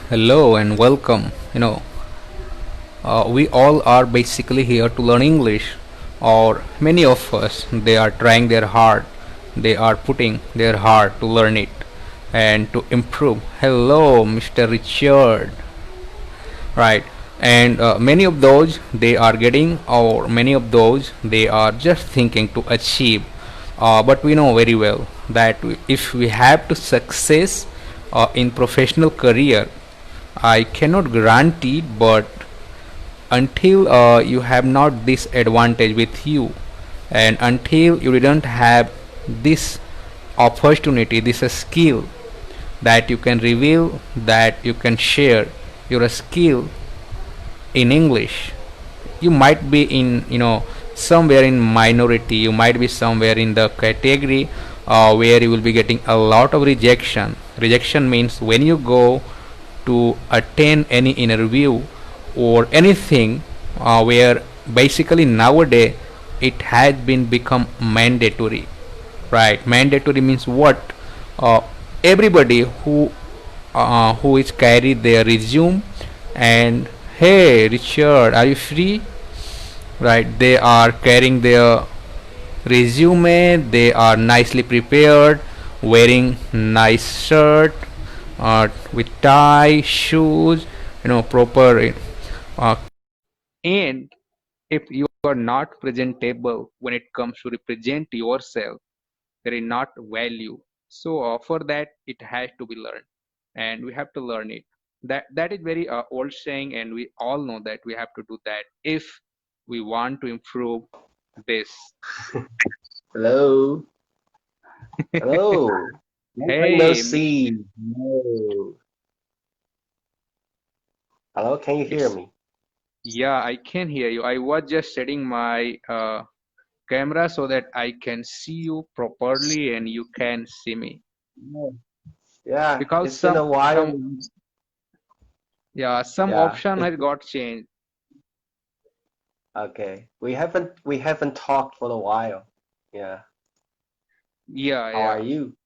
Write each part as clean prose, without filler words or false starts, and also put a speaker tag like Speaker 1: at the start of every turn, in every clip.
Speaker 1: Hello and welcome. We all are basically here to learn English, or many of us, they are trying their hard, they are putting their heart to learn it and to improve. Hello, Mr. Richard. Right. And many of those they are getting, or many of those they are just thinking to achieve. But we know very well that if we have to success in professional career, I cannot guarantee, but until you have not this advantage with you, and until you didn't have this opportunity, this skill that you can reveal, that you can share your skill in English, you might be in somewhere in minority, you might be somewhere in the category where you will be getting a lot of rejection means when you go to attend any interview or anything where basically nowadays it has been become mandatory, right? Mandatory means what? uh, Everybody who is carry their resume and hey Richard, are you free? Right, they are carrying their resume, they are nicely prepared, wearing nice shirt, with tie, shoes, proper. Uh, and if you are not presentable when it comes to represent yourself, there is not value. So for that, it has to be learned, and we have to learn it. That is very old saying, and we all know that we have to do that if we want to improve this.
Speaker 2: Hello. Hello. Long time no
Speaker 1: Hey,
Speaker 2: see. No. Hello, can you hear
Speaker 1: it's
Speaker 2: me?
Speaker 1: yeah, I can hear you. I was just setting my camera so that I can see you properly and you can see me.
Speaker 2: No. Yeah,
Speaker 1: Because
Speaker 2: it's been a while.
Speaker 1: some
Speaker 2: Yeah,
Speaker 1: option has got changed.
Speaker 2: okay. We haven't talked for a while. Yeah.
Speaker 1: Yeah,
Speaker 2: How are
Speaker 1: yeah.
Speaker 2: you?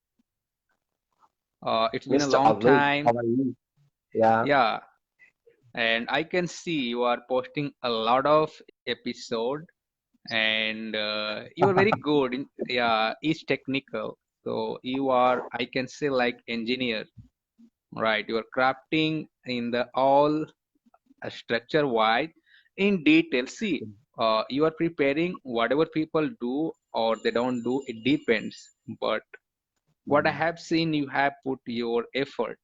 Speaker 1: It's been a
Speaker 2: Mr.
Speaker 1: long
Speaker 2: Alok, how
Speaker 1: time.
Speaker 2: are you? Yeah.
Speaker 1: Yeah, and I can see you are posting a lot of episode, and you are very good in yeah, is technical. So you are, I can say, like engineer, right? You are crafting in the all structure wide in detail. See, you are preparing whatever people do or they don't do. It depends, but what I
Speaker 2: Mm.
Speaker 1: have seen, you have put your effort.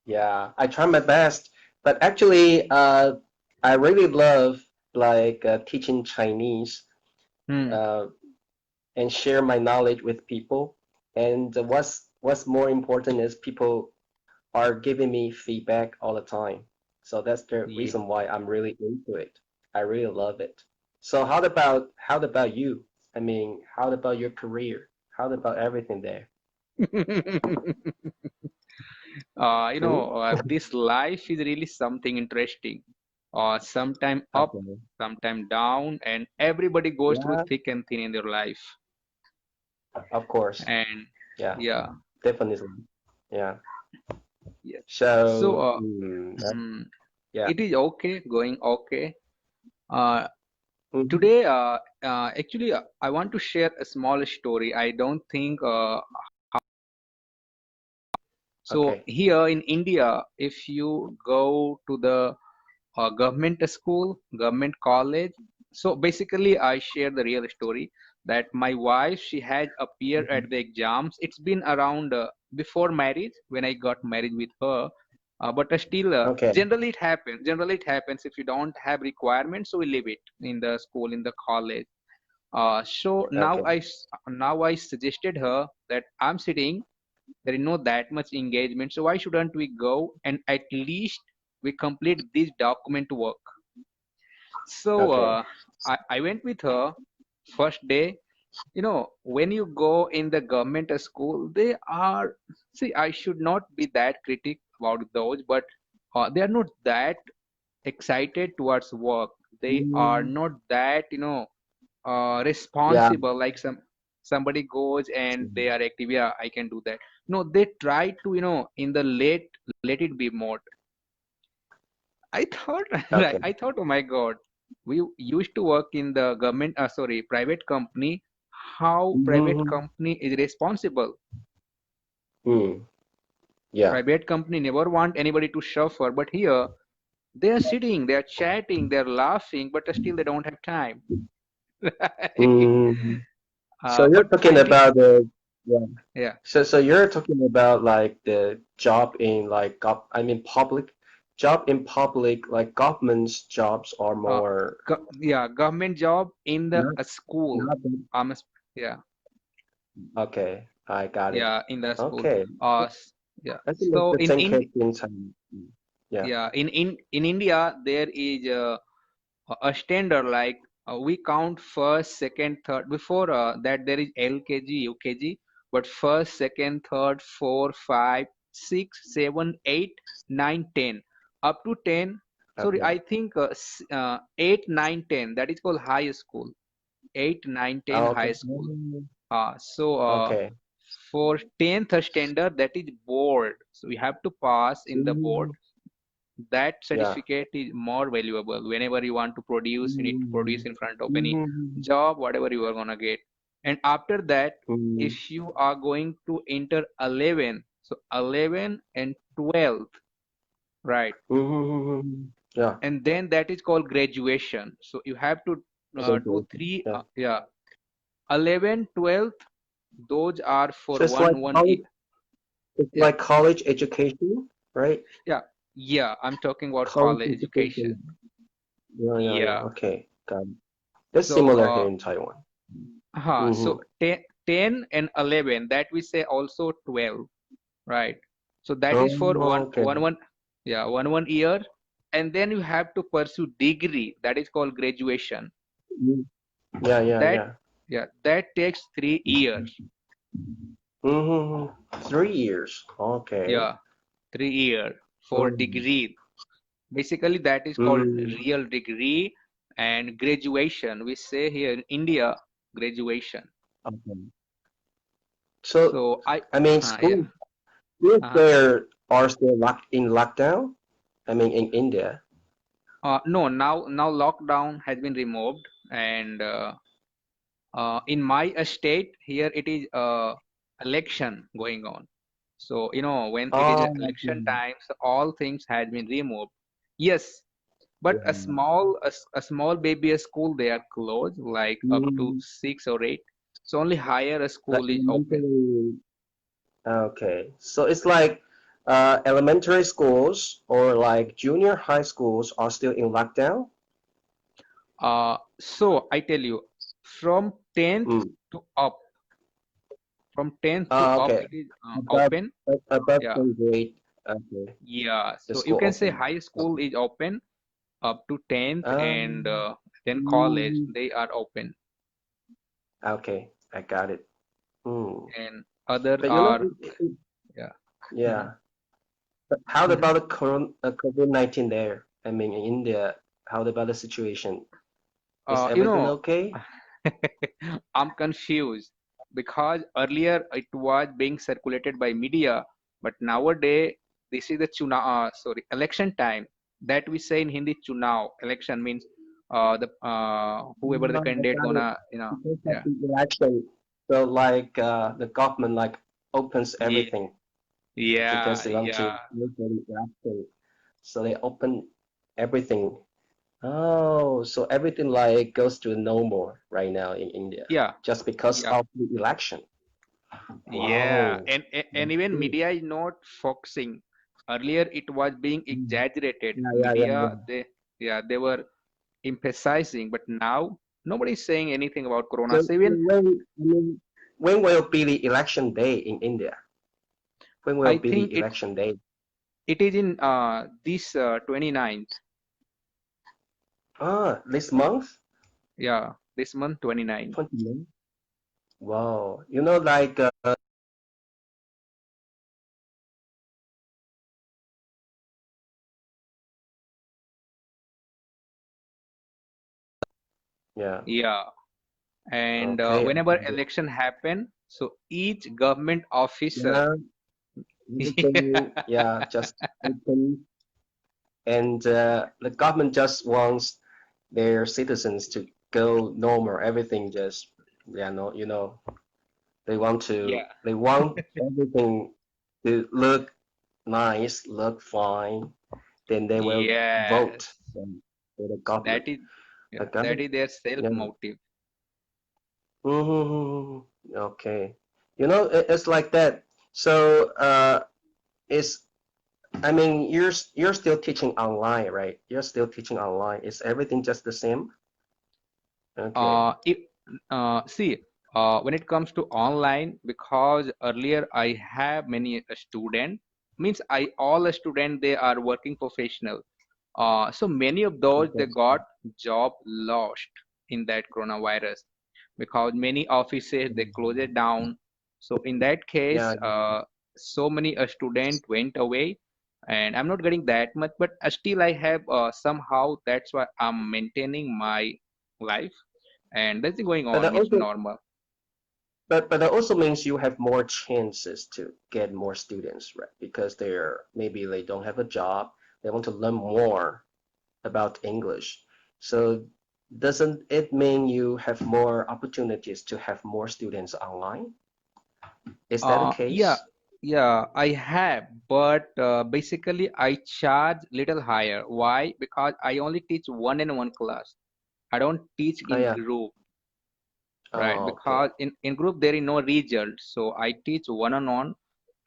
Speaker 2: Yeah, I try my best, but actually, I really love teaching Chinese.
Speaker 1: Hmm.
Speaker 2: Uh, and share my knowledge with people. And what's more important is people are giving me feedback all the time. So that's the
Speaker 1: Yeah.
Speaker 2: reason why I'm really into it. I really love it. So how about you? I mean, how about your career? How about everything there? Hmm?
Speaker 1: This life is really something interesting. Sometime up,
Speaker 2: Okay.
Speaker 1: sometime down, and everybody goes through
Speaker 2: Yeah,
Speaker 1: thick and thin in their life.
Speaker 2: of course.
Speaker 1: And
Speaker 2: Yeah,
Speaker 1: yeah,
Speaker 2: definitely. Yeah.
Speaker 1: yeah. So
Speaker 2: So, yeah.
Speaker 1: it is okay, going okay. Uh,
Speaker 2: Hmm.
Speaker 1: Today, actually, I want to share a small story. I don't think so.
Speaker 2: Okay.
Speaker 1: Here in India, if you go to the government school, government college. So basically, I share the real story that my wife, she had appeared at
Speaker 2: Mhm.
Speaker 1: the exams. It's been around before marriage when I got married with her. But still,
Speaker 2: Okay.
Speaker 1: generally it happens. Generally, it happens if you don't have requirements, so we leave it in the school, in the college. So
Speaker 2: Okay.
Speaker 1: now I suggested her that I'm sitting, there is no that much engagement, so why shouldn't we go and at least we complete this document work? So
Speaker 2: Okay.
Speaker 1: I went with her first day. When you go in the government school, they are, see, I should not be that critic about those, but they are not that excited towards work. They are
Speaker 2: Mm,
Speaker 1: not that
Speaker 2: yeah.
Speaker 1: responsible like somebody goes and they are active, yeah, I can do that. No, they try to, in the let it be mode. I thought,
Speaker 2: Okay.
Speaker 1: I thought, oh my God, we used to work in the government, sorry, private company. How private
Speaker 2: Mm-hmm.
Speaker 1: company is responsible?
Speaker 2: Mm. Yeah.
Speaker 1: Private company never want anybody to suffer, but here they are sitting, they are chatting, they are laughing, but still they don't have time. Right?
Speaker 2: Mm. So you're
Speaker 1: But
Speaker 2: talking
Speaker 1: frankly,
Speaker 2: about the yeah.
Speaker 1: yeah,
Speaker 2: So you're talking about like the job in like I mean public job in public like government's jobs are
Speaker 1: uh,
Speaker 2: more
Speaker 1: yeah, government job in the
Speaker 2: not
Speaker 1: school.
Speaker 2: not that-
Speaker 1: Yeah,
Speaker 2: okay. I got it.
Speaker 1: yeah, in the school.
Speaker 2: Okay.
Speaker 1: Yeah.
Speaker 2: I think
Speaker 1: So
Speaker 2: that's the same case in time. Yeah.
Speaker 1: yeah, in India there is a standard like we count first, second, third. Before that there is LKG, UKG, but first, second, third, four, five, six, seven, 8, 9, 10, up to 10. Sorry,
Speaker 2: Okay.
Speaker 1: I think 8, 9, 10. That is called high school. 8, 9, 10
Speaker 2: Okay.
Speaker 1: high school. So
Speaker 2: Okay.
Speaker 1: for 10th standard that is board. So you have to pass in the board.
Speaker 2: Mhm.
Speaker 1: That
Speaker 2: Yeah.
Speaker 1: certificate is more valuable whenever you want to produce, you need to produce
Speaker 2: Mhm.
Speaker 1: in front of any
Speaker 2: Mhm.
Speaker 1: job, whatever you are gonna get. And after that,
Speaker 2: Mhm.
Speaker 1: if you are going to enter 11, so 11 and 12th, right?
Speaker 2: Mhm. Yeah.
Speaker 1: And then that is called graduation. So you have to do
Speaker 2: Graduation.
Speaker 1: three,
Speaker 2: Yeah.
Speaker 1: yeah, 11, 12th, those are for
Speaker 2: So
Speaker 1: one year.
Speaker 2: it's
Speaker 1: Yeah,
Speaker 2: like college education, right?
Speaker 1: yeah, yeah. I'm talking about
Speaker 2: College
Speaker 1: college education.
Speaker 2: education. Yeah, yeah, yeah.
Speaker 1: Yeah.
Speaker 2: Okay, got it. That's
Speaker 1: So
Speaker 2: similar here in Taiwan.
Speaker 1: So
Speaker 2: Mm-hmm.
Speaker 1: 10 and 11 that we say also 12, right? So that is for
Speaker 2: Oh, okay.
Speaker 1: yeah, one year, and then you have to pursue degree that is called graduation.
Speaker 2: Mm. Yeah, yeah,
Speaker 1: That
Speaker 2: yeah.
Speaker 1: yeah, that takes 3 years.
Speaker 2: Mm-hmm. 3 years. Okay.
Speaker 1: Yeah, 3 year for
Speaker 2: Mm.
Speaker 1: degree. Basically, that is called
Speaker 2: Mm.
Speaker 1: real degree and graduation. We say here in India graduation.
Speaker 2: Okay. So,
Speaker 1: So
Speaker 2: I mean,
Speaker 1: yeah.
Speaker 2: schools
Speaker 1: Uh-huh.
Speaker 2: there are still locked in lockdown. I mean, in India.
Speaker 1: No, now lockdown has been removed, and in my state here it is election going on. So when it is
Speaker 2: Oh,
Speaker 1: election
Speaker 2: okay.
Speaker 1: time, so all things had been removed. Yes, but
Speaker 2: Yeah.
Speaker 1: a small baby school they are closed, like up to
Speaker 2: Mm.
Speaker 1: 6 or 8. So only higher
Speaker 2: Like
Speaker 1: school is open.
Speaker 2: elementary. Okay, so it's like elementary schools or like junior high schools are still in lockdown.
Speaker 1: So I tell you, from 10th
Speaker 2: Mm.
Speaker 1: to up, from 10th to up,
Speaker 2: Okay.
Speaker 1: it is
Speaker 2: Above
Speaker 1: open.
Speaker 2: above
Speaker 1: Yeah.
Speaker 2: 10th grade. Okay,
Speaker 1: Yeah,
Speaker 2: the
Speaker 1: so you
Speaker 2: school
Speaker 1: can say
Speaker 2: open.
Speaker 1: high school
Speaker 2: Okay.
Speaker 1: is open up to 10th, and
Speaker 2: Um.
Speaker 1: then college
Speaker 2: Mm,
Speaker 1: they are open,
Speaker 2: okay, I got it. Mm.
Speaker 1: and other
Speaker 2: But
Speaker 1: are yeah. Hmm.
Speaker 2: yeah. But how
Speaker 1: Hmm.
Speaker 2: about the COVID-19 there? I mean, in India, how about the situation? Is
Speaker 1: You
Speaker 2: everything
Speaker 1: know,
Speaker 2: okay?
Speaker 1: I'm confused because earlier it was being circulated by media, but nowadays this is the election time that we say in Hindi chunav. Election means the whoever the
Speaker 2: I
Speaker 1: candidate
Speaker 2: got it.
Speaker 1: gonna
Speaker 2: Because of
Speaker 1: yeah.
Speaker 2: the election, so like the government like opens
Speaker 1: Yeah,
Speaker 2: everything because
Speaker 1: yeah,
Speaker 2: they want to
Speaker 1: yeah,
Speaker 2: make the election, so they open everything. Oh, so everything like goes to normal right now in India
Speaker 1: yeah,
Speaker 2: just because
Speaker 1: yeah,
Speaker 2: of the election.
Speaker 1: yeah.
Speaker 2: Wow.
Speaker 1: And
Speaker 2: That's
Speaker 1: even
Speaker 2: good.
Speaker 1: media is not focusing. Earlier, it was being
Speaker 2: Mm.
Speaker 1: exaggerated.
Speaker 2: Yeah, yeah, yeah,
Speaker 1: Media,
Speaker 2: yeah.
Speaker 1: they were emphasizing, but now nobody is saying anything about Corona.
Speaker 2: So,
Speaker 1: So
Speaker 2: so
Speaker 1: even
Speaker 2: when will be the election day in India? When will
Speaker 1: I
Speaker 2: be the
Speaker 1: think
Speaker 2: election day?
Speaker 1: it is in this 29th.
Speaker 2: Ah, this month?
Speaker 1: Yeah, this month 29.
Speaker 2: 20 Wow. Like yeah.
Speaker 1: Yeah, And
Speaker 2: Okay.
Speaker 1: whenever election happen, so each government officer.
Speaker 2: Yeah, everything, yeah, just open, and the government just wants their citizens to go normal. Everything just, yeah, no,
Speaker 1: Yeah,
Speaker 2: they want everything to look nice, look fine. Then they will vote
Speaker 1: yes,
Speaker 2: for the government.
Speaker 1: that is, yeah,
Speaker 2: Okay.
Speaker 1: that is their self
Speaker 2: Yeah.
Speaker 1: motive.
Speaker 2: Mm-hmm. Okay. It's like that. So, it's I mean, you're still teaching online, right? You're still teaching online. Is everything just the same? Okay.
Speaker 1: If see, when it comes to online, because earlier I have many student, means I all a student they are working professional. So many of those they
Speaker 2: Okay.
Speaker 1: got job lost in that coronavirus because many offices they closed it down. So in that
Speaker 2: Yeah.
Speaker 1: case, so many a student went away, and I'm not getting that much, but still I have somehow that's why I'm maintaining my life, and that's going
Speaker 2: But
Speaker 1: on
Speaker 2: that
Speaker 1: with
Speaker 2: also,
Speaker 1: normal.
Speaker 2: but that also means you have more chances to get more students, right? Because maybe they don't have a job. They want to learn more about English. So doesn't it mean you have more opportunities to have more students online? Is that the
Speaker 1: Yeah,
Speaker 2: case?
Speaker 1: yeah, I have, but basically I charge little higher. Why? Because I only teach one-on-one class. I don't teach
Speaker 2: Oh,
Speaker 1: in
Speaker 2: yeah.
Speaker 1: group, right?
Speaker 2: Oh,
Speaker 1: Because
Speaker 2: okay.
Speaker 1: in group there is no result. So I teach one-on-one,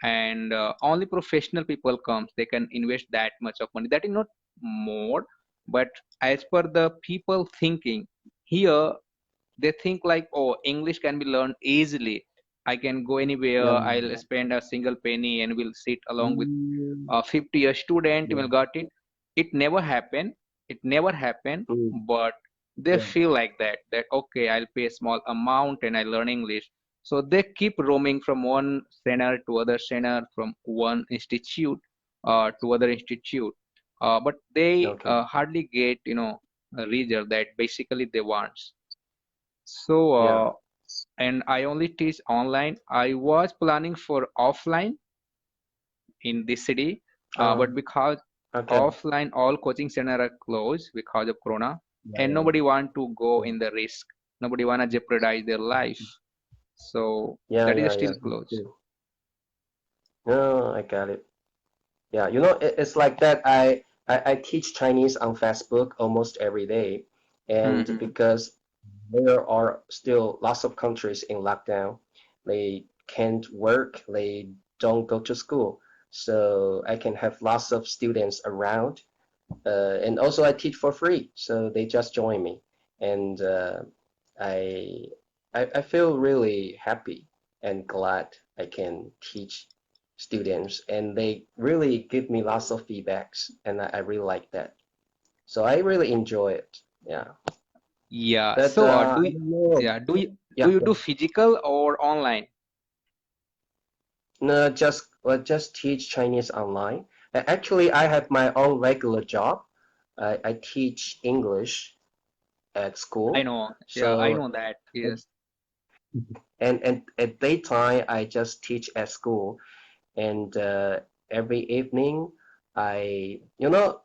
Speaker 1: and only professional people comes. They can invest that much of money. That is not more, but as per the people thinking here, they think like, oh, English can be learned easily. I can go anywhere,
Speaker 2: Yeah.
Speaker 1: I'll spend a single penny and will sit along with
Speaker 2: Mm,
Speaker 1: 50 a student
Speaker 2: yeah.
Speaker 1: will got it. It never happened,
Speaker 2: Mm,
Speaker 1: but they
Speaker 2: yeah.
Speaker 1: feel like that okay, I'll pay a small amount and I learn English. So they keep roaming from one center to other center, from one institute to other institute, but they
Speaker 2: Okay.
Speaker 1: hardly get a result that basically they want. So
Speaker 2: Yeah.
Speaker 1: and I only teach online. I was planning for offline in this city, but
Speaker 2: Um,
Speaker 1: because
Speaker 2: okay.
Speaker 1: offline all coaching center are closed because of corona,
Speaker 2: Yeah,
Speaker 1: and
Speaker 2: yeah,
Speaker 1: nobody want to go
Speaker 2: yeah.
Speaker 1: in the risk. Nobody want to jeopardize their life. So
Speaker 2: Yeah,
Speaker 1: that
Speaker 2: yeah,
Speaker 1: is
Speaker 2: yeah.
Speaker 1: still
Speaker 2: Me
Speaker 1: closed.
Speaker 2: too. No, I got it. Yeah, it's like that. I teach Chinese on Facebook almost every day, and
Speaker 1: Hmm.
Speaker 2: because there are still lots of countries in lockdown, they can't work, they don't go to school, so I can have lots of students around, and also I teach for free, so they just join me, and I, I feel really happy and glad I can teach students, and they really give me lots of feedbacks, and I really like that. So I really enjoy it. Yeah,
Speaker 1: Yeah.
Speaker 2: but
Speaker 1: So
Speaker 2: I don't know.
Speaker 1: yeah, do
Speaker 2: Yeah,
Speaker 1: you do physical or online?
Speaker 2: no, just teach Chinese online. Actually, I have my own regular job. I teach English at
Speaker 1: I
Speaker 2: school.
Speaker 1: know. Yeah, I
Speaker 2: So
Speaker 1: know that. Yes.
Speaker 2: and at daytime I just teach at school, and every evening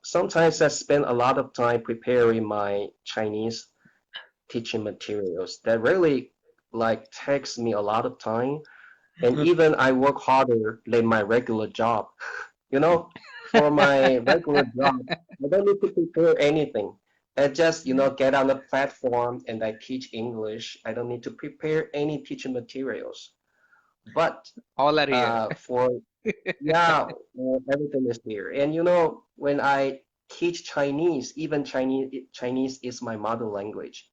Speaker 2: sometimes I spend a lot of time preparing my Chinese teaching materials that really like takes me a lot of time, and even I work harder than my regular job. You know, for my regular job, I don't need to prepare anything. I just, get on the platform and I teach English. I don't need to prepare any teaching materials. But
Speaker 1: All are here.
Speaker 2: for yeah, everything is here. And when I teach Chinese, even Chinese is my mother language.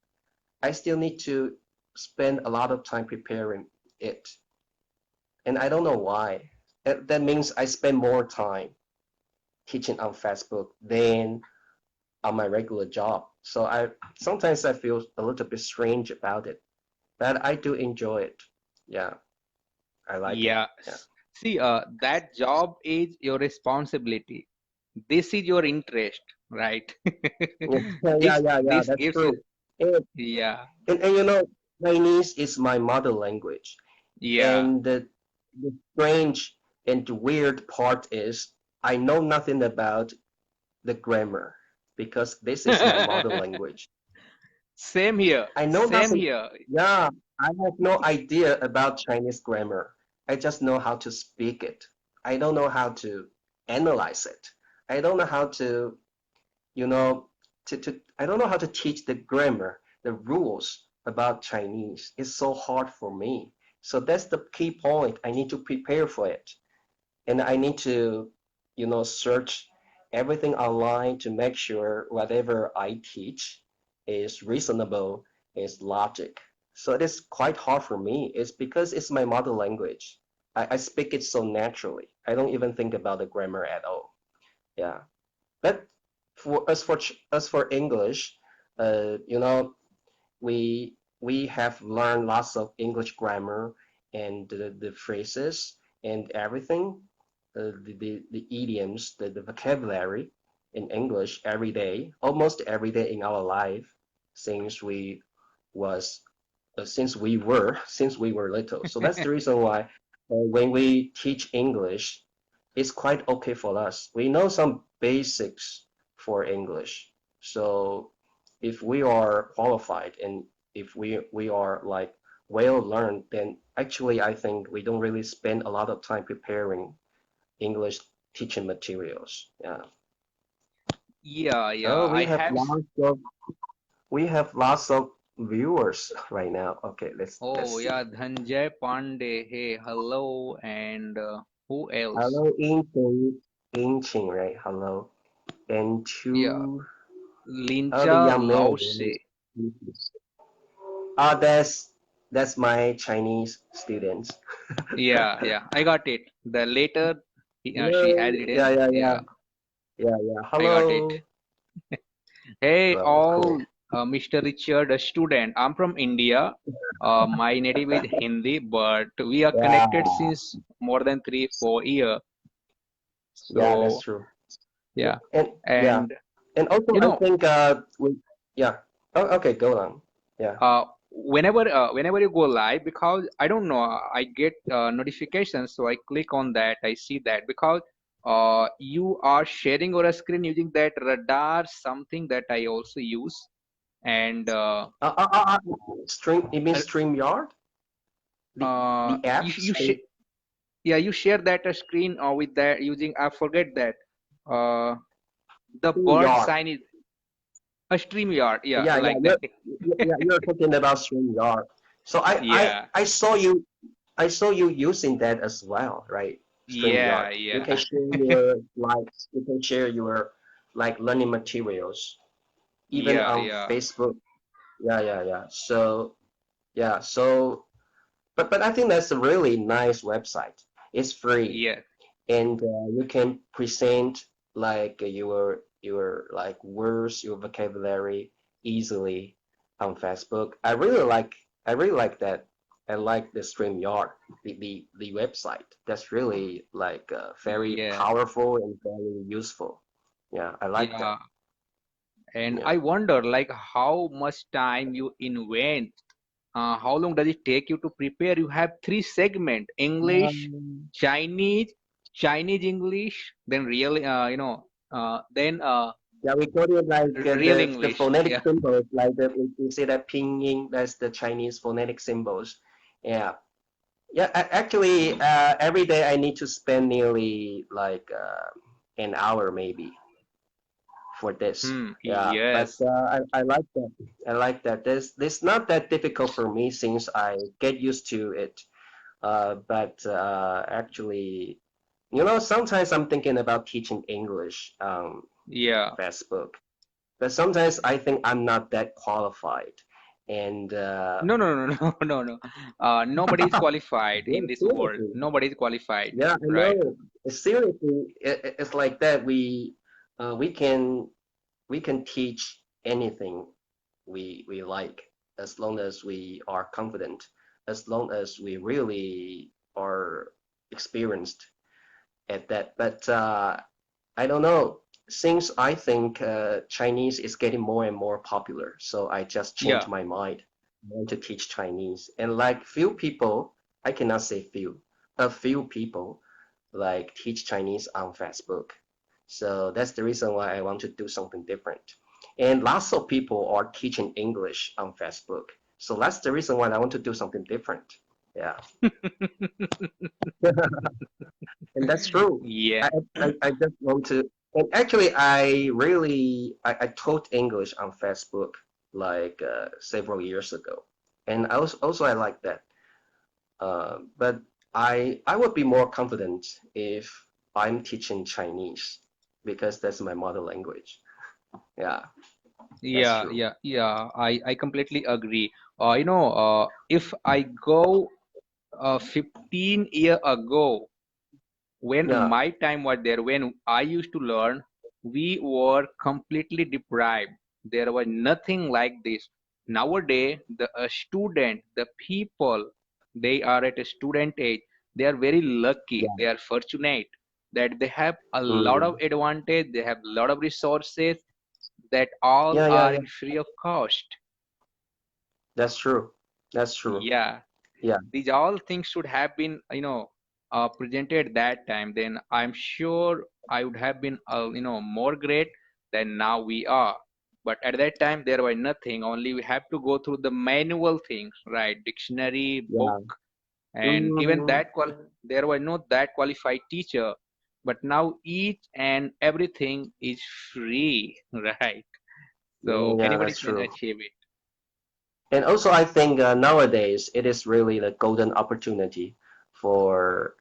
Speaker 2: I still need to spend a lot of time preparing it, and I don't know why. That means I spend more time teaching on Facebook than on my regular job. So I sometimes I feel a little bit strange about it, but I do enjoy it. Yeah, I like it.
Speaker 1: Yeah.
Speaker 2: Yeah.
Speaker 1: See, that job is your responsibility. This is your interest, right?
Speaker 2: Yeah, yeah,
Speaker 1: this
Speaker 2: yeah, yeah.
Speaker 1: this
Speaker 2: That's
Speaker 1: gives you.
Speaker 2: true. And
Speaker 1: Yeah.
Speaker 2: and Chinese is my mother language.
Speaker 1: Yeah.
Speaker 2: And the strange and weird part is I know nothing about the grammar because this is my mother language.
Speaker 1: Same here.
Speaker 2: I know
Speaker 1: Same
Speaker 2: nothing.
Speaker 1: here.
Speaker 2: Yeah, I have no idea about Chinese grammar. I just know how to speak it. I don't know how to analyze it. I don't know how to, you know, I don't know how to teach the grammar, the rules about Chinese. It's so hard for me. So that's the key point. I need to prepare for it. And I need to, search everything online to make sure whatever I teach is reasonable, is logic. So it is quite hard for me. It's because it's my mother language. I speak it so naturally. I don't even think about the grammar at all. Yeah. But for English, you know, we have learned lots of English grammar and the phrases and everything, the idioms, the vocabulary in English every day, almost every day in our life since was since we were little. So that's the reason why when we teach English, it's quite okay for us. We know some basics for English. So if we are qualified and if we are like well learned, then actually I think we don't really spend a lot of time preparing English teaching materials. Yeah.
Speaker 1: Yeah, yeah.
Speaker 2: Oh,
Speaker 1: I have.
Speaker 2: we have lots of viewers right now. Okay, let's
Speaker 1: Oh,
Speaker 2: see.
Speaker 1: yeah. Dhanjay Pandey. Hey, hello. And who else?
Speaker 2: Hello, Inching, right? Hello. And
Speaker 1: Yeah.
Speaker 2: two other
Speaker 1: Linja
Speaker 2: young man.
Speaker 1: Laoshi.
Speaker 2: That's my Chinese students.
Speaker 1: Yeah, yeah. I got it. The later she
Speaker 2: Hello.
Speaker 1: has
Speaker 2: Yeah,
Speaker 1: written.
Speaker 2: yeah, yeah.
Speaker 1: Yeah,
Speaker 2: Yeah, yeah.
Speaker 1: I got it.
Speaker 2: Hello.
Speaker 1: Hey,
Speaker 2: Well,
Speaker 1: all,
Speaker 2: cool.
Speaker 1: Mr. Richard, a student. I'm from India. My native is Hindi, but we are
Speaker 2: Yeah,
Speaker 1: connected since more than 3, 4 years.
Speaker 2: yeah, that's
Speaker 1: So,
Speaker 2: true.
Speaker 1: yeah.
Speaker 2: And yeah,
Speaker 1: And,
Speaker 2: and also
Speaker 1: you
Speaker 2: I
Speaker 1: know,
Speaker 2: think yeah. Oh, okay, go on. Yeah.
Speaker 1: whenever you go live, because I don't know, I get notifications, so I click on that, I see that because you are sharing your screen using that radar, something that I also use. And
Speaker 2: Stream. You mean
Speaker 1: uh,
Speaker 2: StreamYard? The
Speaker 1: you,
Speaker 2: app
Speaker 1: you sh
Speaker 2: Stream.
Speaker 1: yeah, you share that screen with that using, I forget that, uh, the bird
Speaker 2: StreamYard.
Speaker 1: sign is a StreamYard, yeah,
Speaker 2: Yeah, yeah,
Speaker 1: like that.
Speaker 2: you're talking about StreamYard. So
Speaker 1: Yeah,
Speaker 2: I saw you using that as well, right?
Speaker 1: yeah,
Speaker 2: StreamYard. You can
Speaker 1: yeah,
Speaker 2: share your you can share your like learning materials even
Speaker 1: yeah,
Speaker 2: on
Speaker 1: yeah,
Speaker 2: Facebook. Yeah, yeah, yeah. So yeah, so but I think that's a really nice website. It's free
Speaker 1: yeah.
Speaker 2: and you can present like your like words, your vocabulary easily on Facebook. I really like that. I like the StreamYard, the website. That's really like very
Speaker 1: Yeah,
Speaker 2: powerful and very useful. Yeah, I like that.
Speaker 1: yeah. And
Speaker 2: Yeah.
Speaker 1: I wonder, like, how much time you invent? How long does it take you to prepare? You have three segment: English,
Speaker 2: Um,
Speaker 1: Chinese, Chinese English, then real, then
Speaker 2: yeah, we call it like
Speaker 1: real
Speaker 2: the
Speaker 1: English.
Speaker 2: phonetic
Speaker 1: Yeah,
Speaker 2: symbols, like we say that pinyin, that's the Chinese phonetic symbols. Yeah, yeah, actually, every day I need to spend nearly like an hour maybe for this. Yeah, but
Speaker 1: yes,
Speaker 2: I like that. I like that. This not that difficult for me since I get used to it. But actually, sometimes I'm thinking about teaching English
Speaker 1: yeah.
Speaker 2: Facebook, but sometimes I think I'm not that qualified. And
Speaker 1: No, no, no, no, no, no. Nobody is qualified
Speaker 2: yeah,
Speaker 1: in this world.
Speaker 2: seriously.
Speaker 1: Nobody is qualified,
Speaker 2: Yeah, I
Speaker 1: right?
Speaker 2: know. Seriously, it's like that. Uh, we can we can teach anything we like as long as we are confident, as long as we really are experienced at that. But I don't know. Since I think Chinese is getting more and more popular, so I just changed
Speaker 1: Yeah.
Speaker 2: my mind. I want to teach Chinese. And like few people, I cannot say few, a few people like teach Chinese on Facebook. So that's the reason why I want to do something different. And lots of people are teaching English on Facebook. So that's the reason why I want to do something different. Yeah. And that's true.
Speaker 1: Yeah.
Speaker 2: I, I just want to, and actually, I taught English on Facebook like several years ago, and also I like that. But I would be more confident if I'm teaching Chinese because that's my mother language. Yeah, that's
Speaker 1: Yeah,
Speaker 2: true.
Speaker 1: yeah, yeah. I completely agree. If I go 15 year ago, when
Speaker 2: Yeah,
Speaker 1: my time was there, when I used to learn, we were completely deprived. There was nothing like this. Nowadays, the student, the people, they are at a student age. They are very lucky.
Speaker 2: yeah,
Speaker 1: They are fortunate that they have a lot of
Speaker 2: mm,
Speaker 1: advantage. They have a lot of resources that all
Speaker 2: yeah, yeah,
Speaker 1: are
Speaker 2: yeah.
Speaker 1: in free of cost.
Speaker 2: That's true. That's true.
Speaker 1: Yeah,
Speaker 2: Yeah,
Speaker 1: these all things should have been presented that time. Then I'm sure I would have been more great than now we are. But at that time there was nothing, only we have to go through the manual things, right? Dictionary, book,
Speaker 2: yeah.
Speaker 1: and even
Speaker 2: Mm,
Speaker 1: there was no that qualified teacher. But now each and everything is free, right? So
Speaker 2: yeah,
Speaker 1: anybody
Speaker 2: that's
Speaker 1: can
Speaker 2: true.
Speaker 1: achieve it.
Speaker 2: And also, I think nowadays it is really the golden opportunity for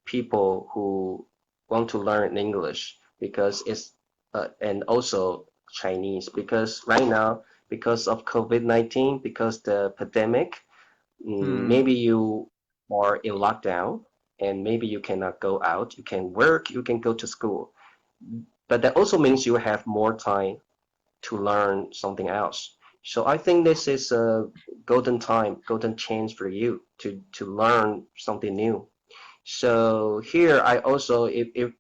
Speaker 2: people who want to learn English because it's and also Chinese because right now because of COVID-19 because the pandemic
Speaker 1: Hmm.
Speaker 2: maybe you are in lockdown and maybe you cannot go out you can work you can go to school but that also means you have more time to learn something else. So I think this is a golden time, golden chance for you to learn something new. So here I also if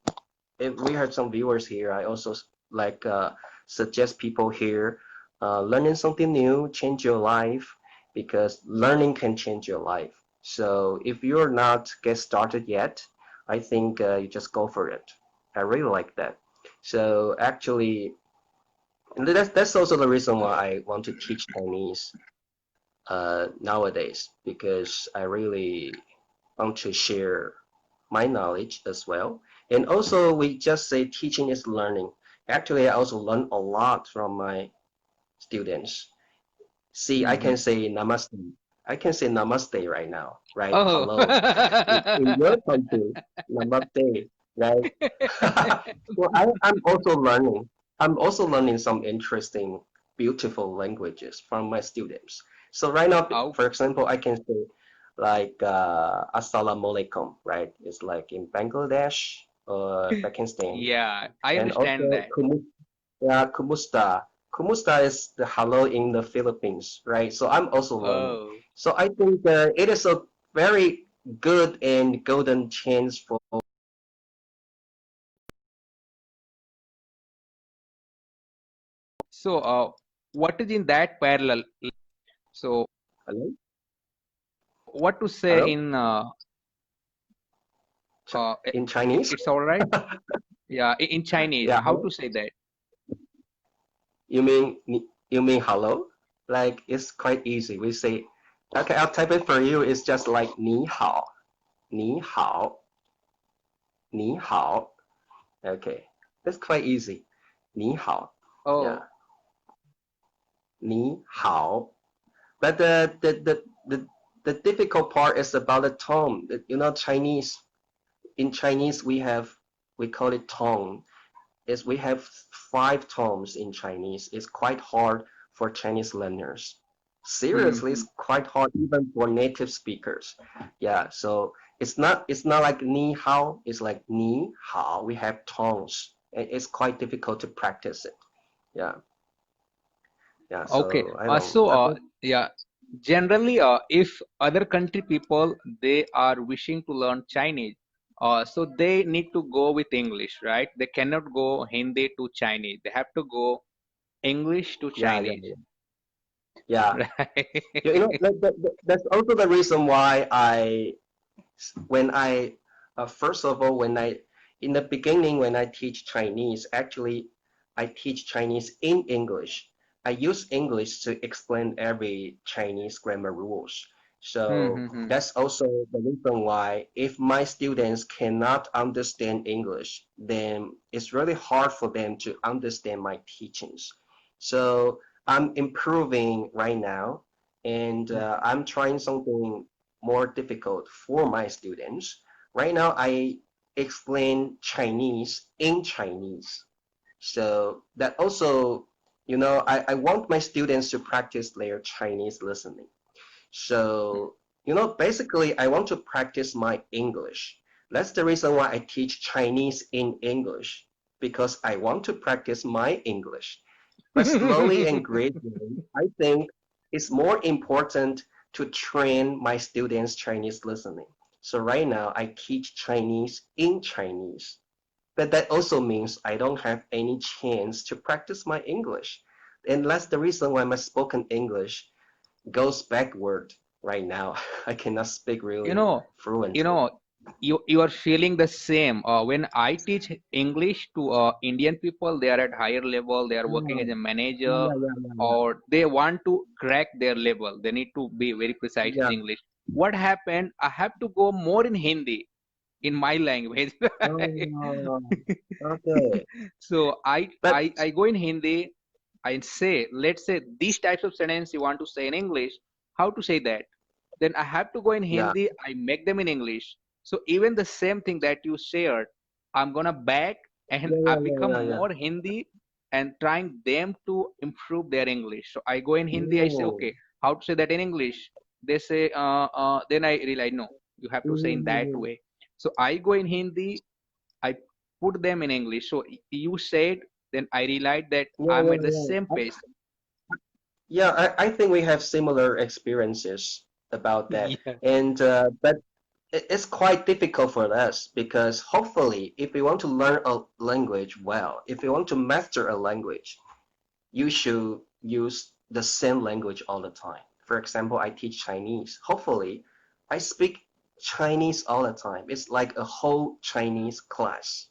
Speaker 2: we have some viewers here, I also like suggest people here learning something new, change your life because learning can change your life. So if you're not get started yet, I think you just go for it. I really like that. So actually, and that's also the reason why I want to teach Chinese nowadays because I really want to share my knowledge as well. And also, we just say teaching is learning. Actually, I also learn a lot from my students. See, I can
Speaker 1: Hmm.
Speaker 2: say namaste. I can say namaste right now, right?
Speaker 1: Oh.
Speaker 2: Hello. In your country, namaste, right? So I'm also learning. I'm also learning some interesting, beautiful languages from my students. So right now,
Speaker 1: Oh,
Speaker 2: for example, I can say like Assalamu alaikum, right? It's like in Bangladesh or Pakistan.
Speaker 1: yeah, I
Speaker 2: And
Speaker 1: understand
Speaker 2: also
Speaker 1: that.
Speaker 2: yeah, kumusta. Kumusta is the hello in the Philippines, right? So I'm also learning.
Speaker 1: Oh,
Speaker 2: So I think it is a very good and golden chance for.
Speaker 1: so what is in that parallel? So,
Speaker 2: Hello?
Speaker 1: what to say
Speaker 2: Hello?
Speaker 1: in
Speaker 2: In Chinese?
Speaker 1: it's all right. Yeah, in Chinese,
Speaker 2: Yeah.
Speaker 1: how to say that?
Speaker 2: You mean you mean hello? Like it's quite easy. We say, okay, I'll type it for you. It's just like 你好,你好,你好. Okay, that's quite easy. 你好. Yeah,
Speaker 1: Oh,
Speaker 2: 你好. But the difficult part is about the tone. You know, Chinese. In Chinese, we call it tone. Is we have five tones in Chinese. It's quite hard for Chinese learners. Seriously,
Speaker 1: hmm.
Speaker 2: it's quite hard even for native speakers. Yeah, so it's not like ni hao. It's like ni hao. We have tones. It's quite difficult to practice it. Yeah, yeah.
Speaker 1: Okay.
Speaker 2: So I don't.
Speaker 1: So yeah, generally, if other country people they are wishing to learn Chinese, so they need to go with English, right? They cannot go Hindi to Chinese. They have to go English to
Speaker 2: Yeah, yeah,
Speaker 1: Chinese.
Speaker 2: yeah. Yeah. You know,
Speaker 1: Right.
Speaker 2: that's also the reason why when I, first of all, in the beginning, when I teach Chinese, actually, I teach Chinese in English. I use English to explain every Chinese grammar rules. So
Speaker 1: Mm-hmm.
Speaker 2: that's also the reason why if my students cannot understand English, then it's really hard for them to understand my teachings. So I'm improving right now, and I'm trying something more difficult for my students. Right now, I explain Chinese in Chinese. So that also, I want my students to practice their Chinese listening. So, basically, I want to practice my English. That's the reason why I teach Chinese in English, because I want to practice my English. But slowly and gradually, I think it's more important to train my students Chinese listening. So right now, I teach Chinese in Chinese. But that also means I don't have any chance to practice my English. And that's the reason why my spoken English goes backward right now. I cannot speak
Speaker 1: you
Speaker 2: really
Speaker 1: know you
Speaker 2: fluently.
Speaker 1: know you are feeling the same when I teach English to Indian people. They are at higher level, they are working as
Speaker 2: Oh,
Speaker 1: a manager,
Speaker 2: yeah, yeah, yeah, yeah.
Speaker 1: or they want to crack their level. They need to be very precise in
Speaker 2: Yeah.
Speaker 1: English. What happened, I have to go more in Hindi, in my language.
Speaker 2: Oh, okay.
Speaker 1: So
Speaker 2: But
Speaker 1: I go in Hindi. I say, let's say these types of sentence you want to say in English, how to say that? Then I have to go in
Speaker 2: yeah,
Speaker 1: Hindi, I make them in English. So even the same thing that you shared, I'm gonna back and
Speaker 2: yeah,
Speaker 1: I
Speaker 2: yeah, yeah,
Speaker 1: become
Speaker 2: yeah, yeah.
Speaker 1: more Hindi and trying them to improve their English. So I go in Hindi, I say,
Speaker 2: Oh.
Speaker 1: okay, how to say that in English? They say, then I realize, no, you have to say in that
Speaker 2: Mhm.
Speaker 1: way. So I go in Hindi, I put them in English. So you said, then I realized that
Speaker 2: Yeah,
Speaker 1: I'm
Speaker 2: yeah,
Speaker 1: at the
Speaker 2: yeah.
Speaker 1: same pace.
Speaker 2: Yeah, I think we have similar experiences about that.
Speaker 1: Yeah.
Speaker 2: And but it's quite difficult for us because hopefully, if we want to learn a language well, if we want to master a language, you should use the same language all the time. For example, I teach Chinese. Hopefully, I speak Chinese all the time. It's like a whole Chinese class.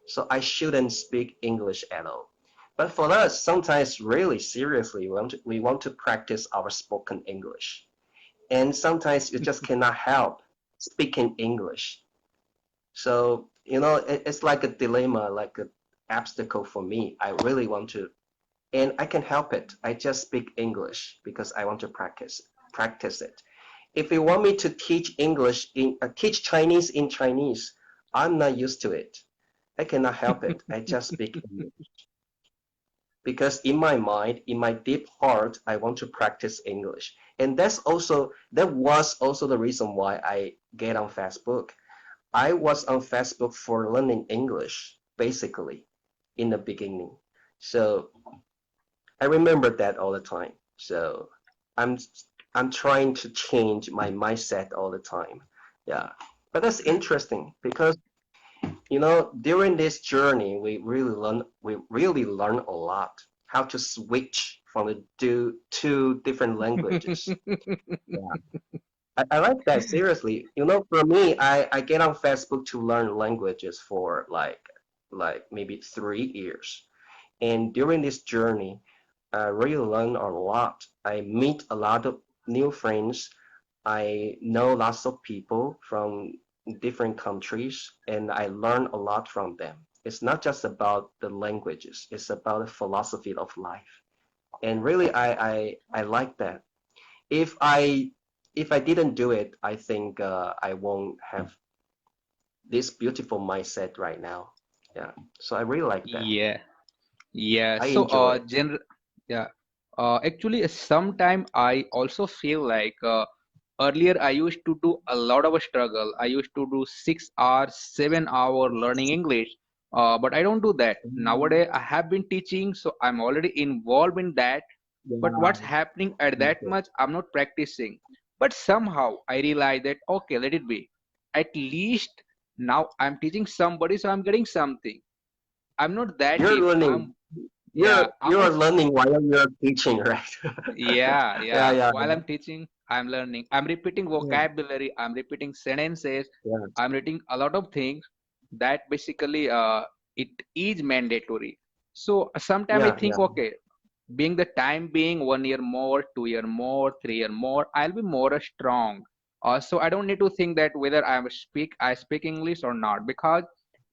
Speaker 2: So I shouldn't speak English at all. But for us, sometimes really seriously, we want to practice our spoken English. And sometimes you just cannot help speaking English. So, it's like a dilemma, like an obstacle for me. I really want to, and I can help it. I just speak English because I want to practice it. If you want me to teach Chinese in Chinese, I'm not used to it. I cannot help it. I just speak English because in my mind, in my deep heart, I want to practice English. And that was also the reason why I get on Facebook. I was on Facebook for learning English, basically, in the beginning. So I remember that all the time. So I'm I'm trying to change my mindset all the time. Yeah. But that's interesting because during this journey we really learn a lot how to switch from the two different languages. Yeah. I like that seriously. For me, I get on Facebook to learn languages for like maybe 3 years. And during this journey, I really learn a lot. I meet a lot of new friends. I know lots of people from different countries, and I learn a lot from them. It's not just about the languages, it's about the philosophy of life. And really, I like that. If I if I didn't do it, I think I won't have this beautiful mindset right now. Yeah. So I really like that.
Speaker 1: Yeah. Yeah,
Speaker 2: I
Speaker 1: so
Speaker 2: enjoy it.
Speaker 1: yeah, actually, sometime I also feel like earlier I used to do a lot of a struggle. I used to do 6 hours, 7 hour learning English, but I don't do that
Speaker 2: Mm,
Speaker 1: nowadays. I have been teaching, so I'm already involved in that. But
Speaker 2: yeah.
Speaker 1: what's happening at that
Speaker 2: Okay.
Speaker 1: much, I'm not practicing. But somehow I realize that okay, let it be. At least now I'm teaching somebody, so I'm getting something. I'm not that
Speaker 2: You're
Speaker 1: deep. I'm
Speaker 2: learning. you're
Speaker 1: Yeah, I'm
Speaker 2: you're
Speaker 1: also,
Speaker 2: learning while you're teaching, right?
Speaker 1: yeah,
Speaker 2: Yeah,
Speaker 1: yeah.
Speaker 2: yeah,
Speaker 1: While I'm teaching, I'm learning. I'm repeating
Speaker 2: yeah,
Speaker 1: vocabulary. I'm repeating sentences.
Speaker 2: yeah,
Speaker 1: I'm reading a lot of things that basically it is mandatory. So sometimes I
Speaker 2: yeah,
Speaker 1: think,
Speaker 2: yeah,
Speaker 1: okay, being the time being 1 year more, 2 year more, 3 year more, I'll be more strong. So I don't need to think that whether I speak English or not, because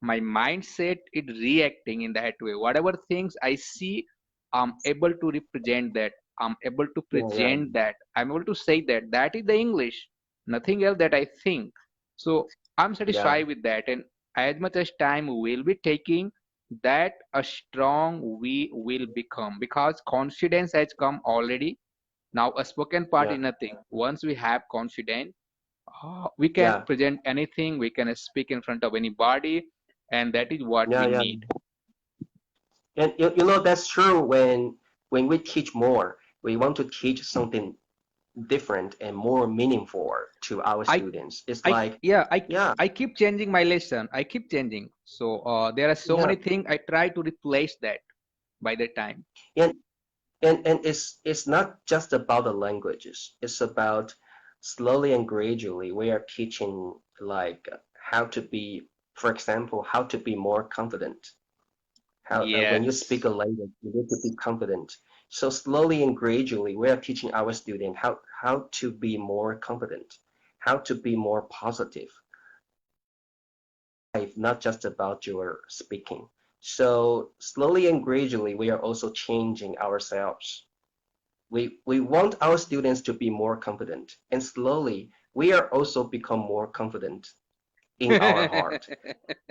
Speaker 1: my mindset is reacting in that way. Whatever things I see, I'm able to represent that. I'm able to
Speaker 2: yeah, yeah,
Speaker 1: present that. I'm able to say that. That is the English. Nothing else that I think. So I'm
Speaker 2: yeah,
Speaker 1: satisfied with that. And as much as time will be taking, that a strong we will become, because confidence has come already. Now a spoken part
Speaker 2: yeah,
Speaker 1: is nothing. Once we have confidence, we can
Speaker 2: yeah,
Speaker 1: present anything, we can speak in front of anybody, and that is what
Speaker 2: yeah,
Speaker 1: we
Speaker 2: yeah.
Speaker 1: need.
Speaker 2: And you know that's true when we teach more, we want to teach something different and more meaningful to our
Speaker 1: i
Speaker 2: students. It's
Speaker 1: I
Speaker 2: like,
Speaker 1: yeah,
Speaker 2: yeah,
Speaker 1: I keep changing my lesson. I keep changing. So there are so
Speaker 2: yeah,
Speaker 1: many things I try to replace that by the time.
Speaker 2: and and it's not just about the languages. It's about slowly and gradually we are teaching like how to be, for example, how to be more confident. How when you speak a
Speaker 1: Yes.
Speaker 2: language, you need to be confident. So slowly and gradually, we are teaching our students how to be more confident, how to be more positive. Life, not just about your speaking. So slowly and gradually, we are also changing ourselves. We want our students to be more confident, and slowly we are also become more confident in our heart.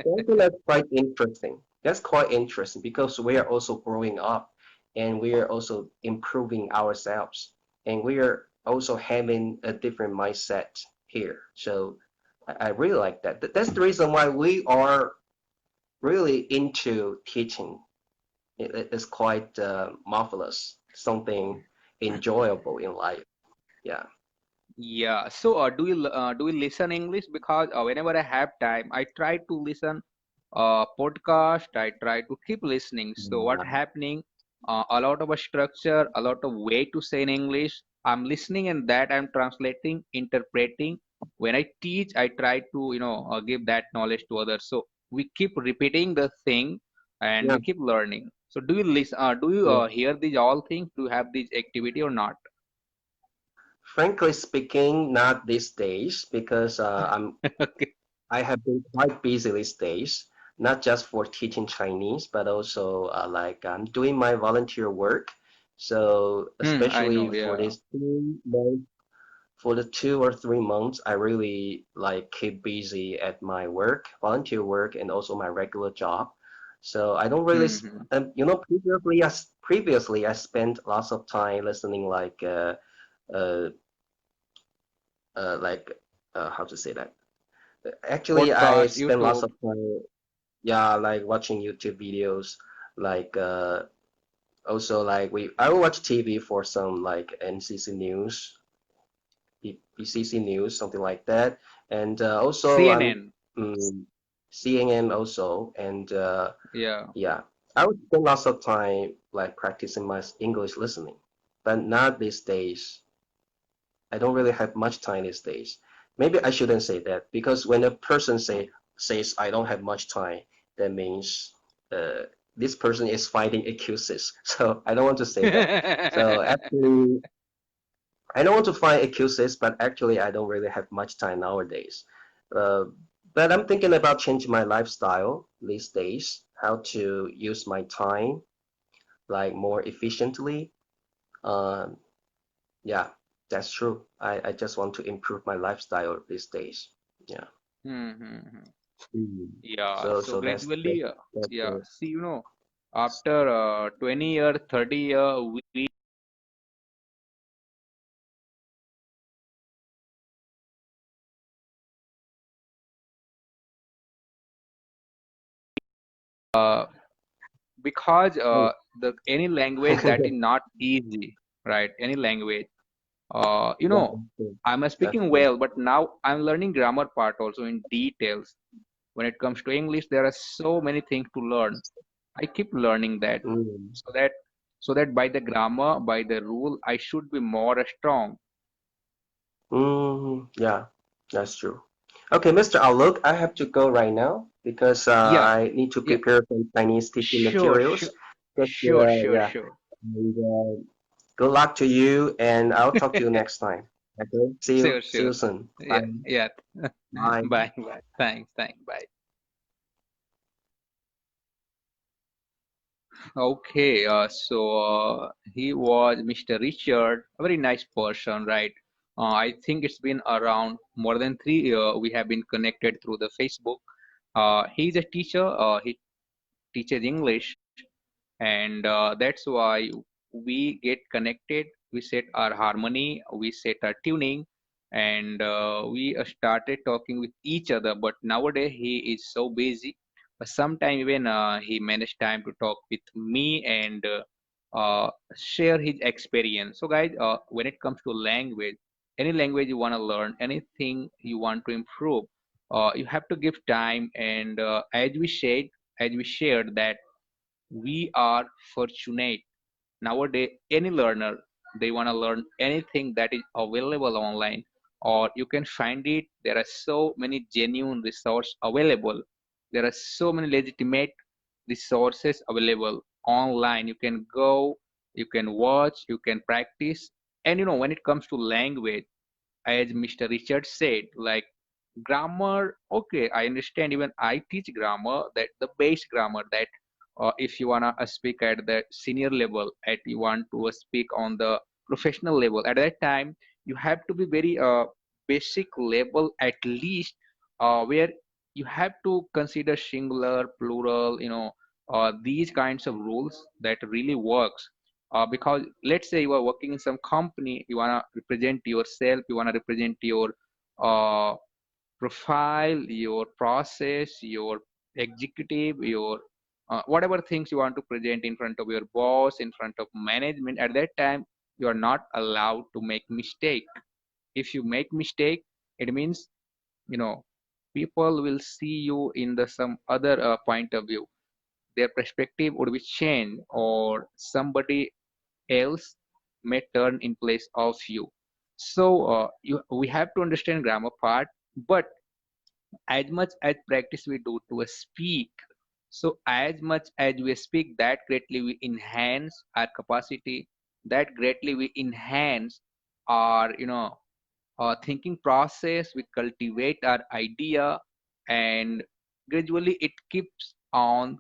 Speaker 2: So I think that's quite interesting. That's quite interesting because we are also growing up and we are also improving ourselves and we are also having a different mindset here. So I really like that. That's the reason why we are really into teaching. It's quite marvelous, something enjoyable in life. Yeah.
Speaker 1: Yeah. So, do you listen English? Because whenever I have time, I try to listen podcast. I try to keep listening. So, what
Speaker 2: Yeah.
Speaker 1: happening? A lot of a structure, a lot of way to say in English. I'm listening, and that I'm translating, interpreting. When I teach, I try to give that knowledge to others. So we keep repeating the thing, and
Speaker 2: Yeah.
Speaker 1: we keep learning. So, do you listen? Do you
Speaker 2: Yeah.
Speaker 1: hear these all things? Do you have this activity or not?
Speaker 2: Frankly speaking, not these days because I have been quite busy these days, not just for teaching Chinese, but also like I'm doing my volunteer work. So
Speaker 1: I
Speaker 2: especially
Speaker 1: know.
Speaker 2: for
Speaker 1: Yeah.
Speaker 2: these 2 months, for the 2 or 3 months, I really like keep busy at my work, volunteer work, and also my regular job. So I don't really,
Speaker 1: Hmm.
Speaker 2: previously I spent lots of time listening uh, like how to say that. Actually, I
Speaker 1: Podcast,
Speaker 2: spend lots
Speaker 1: YouTube.
Speaker 2: of time, yeah, like watching YouTube videos, like also like I will watch TV for some like NCC news, BCC news, something like that, and also I'm
Speaker 1: CNN.
Speaker 2: um, CNN also, and
Speaker 1: Yeah.
Speaker 2: yeah, I would spend lots of time like practicing my English listening, but not these days. I don't really have much time these days. Maybe I shouldn't say that because when a person says I don't have much time, that means uh, this person is fighting excuses. So I don't want to say that. So actually, I don't want to find excuses, but actually I don't really have much time nowadays. Uh, but I'm thinking about changing my lifestyle these days, how to use my time like more efficiently. Um, yeah, that's true. I just want to improve my lifestyle these days. Yeah.
Speaker 1: Mm-hmm.
Speaker 2: Mm.
Speaker 1: Yeah.
Speaker 2: So
Speaker 1: So
Speaker 2: so
Speaker 1: gradually,
Speaker 2: that's
Speaker 1: yeah. See, after 20 year, 30 year, we uh, because
Speaker 2: oh,
Speaker 1: the any language that is not easy, right? Any language.
Speaker 2: yeah, that's true.
Speaker 1: I'm
Speaker 2: That's
Speaker 1: speaking
Speaker 2: true.
Speaker 1: well, but now I'm learning grammar part also in details. When it comes to English, there are so many things to learn. I keep learning that,
Speaker 2: Mm.
Speaker 1: so that by the grammar, by the rule, I should be more strong.
Speaker 2: Mm. Yeah, that's true. Okay, Mr. Outlook, I have to go right now because
Speaker 1: Yeah,
Speaker 2: I need to
Speaker 1: yeah,
Speaker 2: prepare some Chinese teaching
Speaker 1: sure,
Speaker 2: materials.
Speaker 1: sure,
Speaker 2: But,
Speaker 1: sure, sure,
Speaker 2: yeah,
Speaker 1: sure.
Speaker 2: and, good luck to you, and I'll talk to you next time. Okay, see you,
Speaker 1: Sure,
Speaker 2: see
Speaker 1: sure.
Speaker 2: you soon.
Speaker 1: Yeah,
Speaker 2: Bye.
Speaker 1: yeah.
Speaker 2: Bye.
Speaker 1: Bye, bye. Thanks, thanks. Bye. Okay, he was Mr. Richard, a very nice person, right? I think it's been around more than 3 years. We have been connected through the Facebook. He's a teacher. He teaches English, and that's why we get connected. We set our harmony, we set our tuning, and we started talking with each other. But nowadays he is so busy, but sometime even he managed time to talk with me and share his experience. So guys, when it comes to language, any language you want to learn, anything you want to improve, you have to give time. And as we shared that we are fortunate nowadays. Any learner, they want to learn anything that is available online, or you can find it. There are so many genuine resources available. There are so many legitimate resources available online. You can go, you can watch, you can practice. And when it comes to language, as Mr. Richard said, like grammar, okay, I understand. Even I teach grammar, that the base grammar, that if you wanna speak at the senior level, at you want to speak on the professional level, at that time you have to be very basic level at least, where you have to consider singular, plural, these kinds of rules that really works. Because let's say you are working in some company, you want to represent yourself, you want to represent your uh, profile, your process, your executive, your whatever things you want to present in front of your boss, in front of management. At that time you are not allowed to make mistake. If you make mistake, it means, you know people will see you in the some other point of view. Their perspective would be changed, or somebody else may turn in place of you. So we have to understand grammar part, but as much as practice we do to speak, so as much as we speak, that greatly we enhance our capacity, that greatly we enhance our thinking process. We cultivate our idea, and gradually it keeps on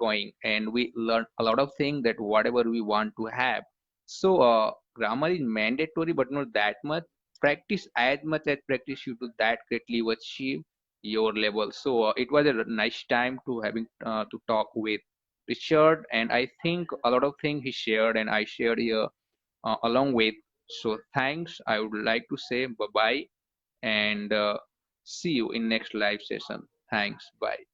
Speaker 1: going, and we learn a lot of things that whatever we want to have. So grammar is mandatory, but not that much. Practice, as much as practice you do, that greatly you achieve your level. So it was a nice time to having to talk with Richard, and I think a lot of things he shared and I shared here along with. So thanks. I would like to say bye bye, and see you in next live session. Thanks. Bye.